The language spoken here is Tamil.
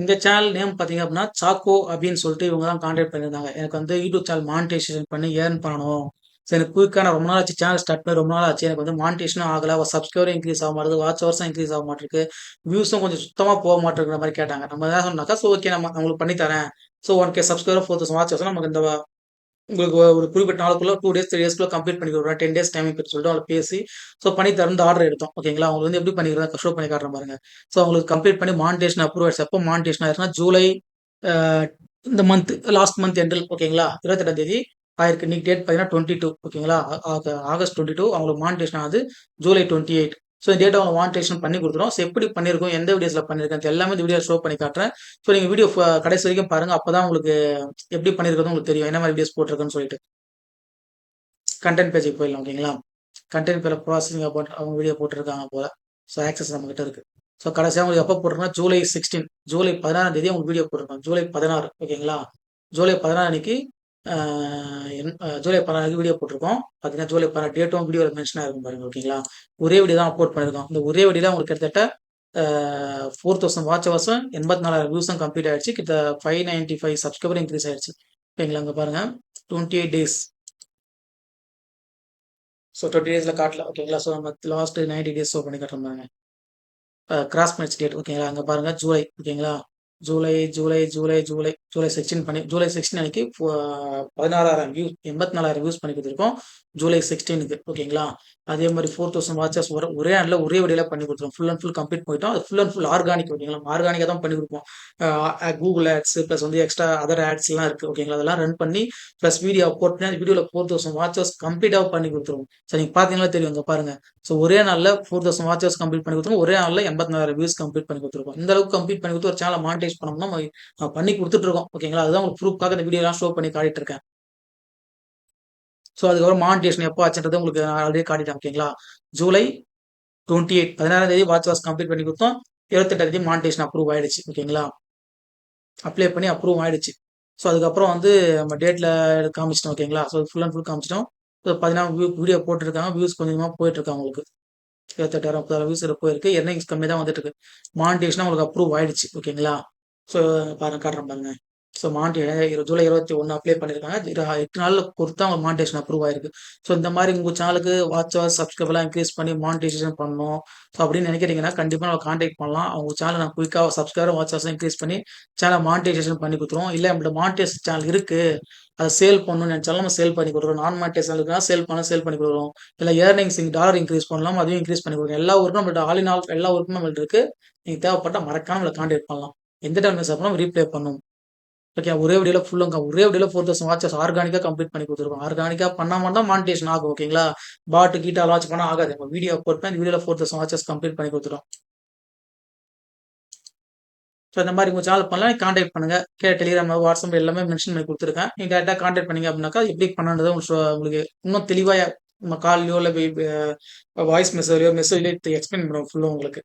இந்த சேனல் நேம் பார்த்தீங்க அப்படின்னா, சாக்கோ அப்படின்னு சொல்லிட்டு இவங்க தான் கான்டாக்ட் பண்ணியிருந்தாங்க. எனக்கு வந்து யூடியூப் சேனல் மானிட்டைசேஷன் பண்ணி ஏர்ன் பண்ணணும். சரி எனக்கு குயிக்கா நான் ரொம்ப நாள் ஆச்சு சேனல் ஸ்டார்ட் பண்ணி ரொம்ப நாள் ஆச்சு. எனக்கு வந்து மானிட்டைசேஷனும் ஆகல. ஒரு சப்ஸ்கிரைபரும் இன்க்ரீஸ் ஆக மாட்டேங்குது. வாட்ச் ஹவர்ஸும் இன்க்ரீஸ் ஆக மாட்டேருக்கு. வியூஸும் கொஞ்சம் சுத்தமா போக மாட்டேங்கிற மாரி கேட்டாங்க. நம்ம என்ன சொன்னோம்னாக்கா, ஸோ ஓகே நம்ம நான் உங்களுக்கு பண்ணி தரேன். ஸோ 1K சப்ஸ்கிரைபர் 4000 வாட்ச் ஹவர்ஸ்னா நமக்கு இந்த உங்களுக்கு ஒரு குறிப்பிட்ட நாளுக்குள்ள 2 டேஸ், 3 டேஸ்க்குள்ள கம்ப்ளீட் பண்ணி குடுக்குறேன். 10 டேஸ் டைமிங் பீரியட் சொல்லிட்டு அவங்கள பேசி, ஸோ பண்ணி தரேன்னு ஆர்டர் எடுத்தோம். ஓகேங்களா? அவங்களுக்கு வந்து எப்படி பண்ணிக்கிறேன் ஷோ பண்ணி காட்டுறேன் பாருங்க. ஸோ அவங்களுக்கு கம்ப்ளீட் பண்ணி மானிடைசேஷன் அப்ரூவ் ஆயிடுச்சு. எப்போ மானிடைசேஷன் ஆயிருச்சுன்னா, ஜூலை அ இந்த மந்த் லாஸ்ட் மந்த் எண்டில் ஓகேங்களா? 28ஆம் தேதி ஆயிருக்கு. இன்னைக்கு டேட் பார்த்தீங்கன்னா 22 ஓகேங்களா? ஆகஸ்ட் 22 அவங்களுக்கு மானிடைசேஷன் ஆனது ஜூலை 28. ஸோ இந்த டேட் அவங்க மானிடைசேஷன் பண்ணி குடுத்துரும். ஸோ எப்படி பண்ணியிருக்கோம், எந்த வீடியோஸ்ல பண்ணியிருக்கேன் எல்லாமே இந்த வீடியோல ஷோ பண்ணி காட்டுறேன். ஸோ நீங்க வீடியோ கடைசி வரைக்கும் பாருங்க. அப்பதான் உங்களுக்கு எப்படி பண்ணியிருக்கிறதும் உங்களுக்கு தெரியும். என்ன மாரி வீடியோஸ் போட்டிருக்கேன்னு சொல்லிட்டு. கன்டென்ட் பேஜுக்கு போயிடலாம் ஓகேங்களா? கன்டென்ட் பேஜ்ல ப்ராசஸிங் அபௌட் அவங்க வீடியோ போட்டிருக்காங்க போல. ஸோ ஆக்சஸ் நம்மகிட்ட இருக்கு. ஸோ கடைசியா உங்களுக்கு எப்போ போட்டிருக்கோம்னா ஜூலை 16 ஜூலை 16ஆம் தேதி உங்களுக்கு வீடியோ போட்டிருக்கோம். ஜூலை 16 ஓகேங்களா? ஜூலை 16 அன்னைக்கு ஆ ஜூலை 16 வீடியோ போட்டிருக்கோம். பார்த்தீங்கன்னா ஜூலை 16 டேட்டும் வீடியோல மென்ஷன் ஆயிருக்கும் பாருங்க ஓகேங்களா? ஒரே வீடியோ தான் அப்லோட் பண்ணியிருக்கோம். இந்த ஒரே வீடியோல உங்களுக்கு கிட்டத்தட்ட 4000 வாட்ச் ஹவர்ஸும் 84,000 வியூஸும் கம்ப்ளீட் ஆயிடுச்சு. கிட்ட 595 சப்ஸ்கிரைபர் இன்க்ரீஸ் ஆயிடுச்சு. ஓகேங்களா? இங்க பாருங்க 28 டேஸ். ஸோ 20 டேஸ்ல காட்டல. ஓகேங்களா? ஸோ நம்ம லாஸ்ட் 90 டேஸ் ஷோ பண்ணி காட்டுறோம் பாருங்க. கிராஸ் மேட்ச் டேட் ஓகேங்களா? அங்க பாருங்க ஜூலை ஓகேங்களா? ஜூலை 16 பண்ணி ஜூலை 16 அன்னைக்கு 16,000 வியூஸ் 84,000 வியூஸ் பண்ணி குடுத்துருக்கோம். ஜூலை 16க்கு ஓகேங்களா? அதே மாரி 4000 வாட்சஸ் ஒரே நாள்ல ஒரே வீடியோல பண்ணி குடுத்துருவோம். ஃபுல் அண்ட் ஃபுல் கம்ப்ளீட் பண்ணிட்டோம். அது ஃபுல் அண்ட் ஃபுல் ஆர்கானிக் ஓகேங்களா? ஆர்கானிக்கா தான் பண்ணி குடுப்போம். கூகுள் ஆட்ஸ் பிளஸ் வந்து எக்ஸ்ட்ரா அதர் ஆட்ஸ்லாம் இருக்கு ஓகேங்களா? அதெல்லாம் ரன் பண்ணி பிளஸ் வீடியோ போட்டு அந்த வீடியோல 4000 வாட்சஸ் கம்ப்ளீட்டா பண்ணி குடுத்துருவோம். ஸோ நீங்க பார்த்தீங்கன்னா தெரியும். இங்க பாருங்க. ஸோ ஒரே நாள்ல 4000 வாட்சஸ் கம்ப்ளீட் பண்ணி குடுத்துருக்கோம். ஒரே நாள்ல 84,000 வியூஸ் கம்ப்ளீட் பண்ணி குடுத்துருக்கோம். இந்த அளவுக்கு கம்ப்ளீட் பண்ணி குடுத்து ஒரு சேனல மானிடைஸ் பண்ணோம்னா, பண்ணி குடுத்துட்டு இருக்கோம். ஓகேங்களா? அதுதான் உங்களுக்கு ப்ரூஃப்காக இந்த வீடியோலாம் ஷோ பண்ணி காட்டிட்டு இருக்கேன். ஸோ அதுக்கப்புறம் மானிடைசேஷன் எப்போ ஆச்சுன்றது உங்களுக்கு நான் ஆல்ரெடி காட்டிட்டேன். ஓகேங்களா? ஜூலை 28 16ஆம் தேதி வாட்ச் ஹவர்ஸ் கம்ப்ளீட் பண்ணி குடுத்தோம். 28ஆம் தேதி மானிடைசேஷன் அப்ரூவ் ஆயிடுச்சு. ஓகேங்களா? அப்ளை பண்ணி அப்ரூவ் ஆயிடுச்சு. ஸோ அதுக்கப்புறம் வந்து நம்ம டேட்ல காமிச்சிட்டோம். ஓகேங்களா? ஸோ ஃபுல் அண்ட் ஃபுல் காமிச்சிட்டோம். ஸோ பார்த்தீங்கன்னா வீடியோ போட்டுருக்காங்க. வியூஸ் கொஞ்சம் கொஞ்சமா போயிட்டு இருக்கு அவங்களுக்கு. 28,000 30,000 வியூஸ் போயிருக்கு. எர்னிங்ஸ் கம்மி தான் வந்துட்டு இருக்கு. மானிடைசேஷன் உங்களுக்கு அப்ரூவ் ஆயிடுச்சு. ஓகேங்களா? ஸோ பாருங்க காட்டுறேன் பாருங்க. ஸோ ஜூலை 21 அப்ளை பண்ணியிருக்காங்க. 8 நாள்ல பொறுத்து தான் அவங்க மானிடைசேஷன் அப்ரூவ் ஆயிருக்கு. ஸோ இந்த மாரி உங்க சேனலுக்கு வாட்ச் ஹவர்ஸ், சப்ஸ்கிரைபர்லாம் இன்கிரீஸ் பண்ணி மானிடைசேஷன் பண்ணணும். ஸோ அப்படின்னு நினைக்கிறீங்கன்னா, கண்டிப்பா நம்ம கான்டாக்ட் பண்ணலாம். அவங்க சேனல் நான் குயிக்கா சப்ஸ்கிரைபர், வாட்ச் ஹவர்ஸ்லாம் இன்கிரீஸ் பண்ணி சேனல் மானிடைசேஷன் பண்ணி குடுத்துருவோம். இல்ல நம்மள்ட்ட மானிடைஸ் சேனல் இருக்கு. அத சேல் பண்ணணும்னு நெனச்சாலும் நம்ம சேல் பண்ணி குடுக்குறோம். நான் மானிடைஸ் சேனல் இருக்குன்னா சேல் பண்ணி குடுக்குறோம். இல்ல ஏர்னிங்ஸ் டாலர் இன்கிரீஸ் பண்ணலாம். அதையும் இன்கிரீஸ் பண்ணி குடுக்குறோம். எல்லா ஒர்க்கும் நம்மள்ட்ட ஆல் இன் ஆல் எல்லா ஒர்க்கும் நம்மள்ட்ட இருக்கு. நீங்க தேவைப்பட்டா மறக்காம நம்மள கான்டாக்ட் பண்ணலாம். எந்த டைம் மிஸ் ஆனாலும் ரீப்ளே பண்ணுவோம். ஓகே. ஒரே வீடியோல 4000 வாட்சஸ் ஆர்கானிக்கா கம்ப்ளீட் பண்ணி குடுத்துருக்கோம். ஆர்கானிக்கா பண்ணா மட்டும் தான் மானிடைசேஷன் ஆகும். ஓகேங்களா? பாட் கீட்டாலாம் வாட்ச் பண்ணா ஆகாது. நம்ம வீடியோ போட்டா இந்த வீடியோல 4000 வாட்சஸ் கம்ப்ளீட் பண்ணி குடுத்துட்டோம். ஸோ இந்த மாரி உங்க சேனல் பண்ணலாம் கான்டாக்ட் பண்ணுங்க. டெலிகிராம், வாட்ஸ்அப் எல்லாமே மென்ஷன் பண்ணி குடுத்துருக்கேன். நீங்க டைரக்ட்டா கான்டாக்ட் பண்ணீங்க அப்படின்னாக்கா, எப்படி பண்ணணுன்றத உங்களுக்கு இன்னும் தெளிவா நம்ம கால்லயோ இல்ல வாய்ஸ் மெசேஜ்லயோ எக்ஸ்பிளைன் பண்ணுவோம் ஃபுல்லா உங்களுக்கு.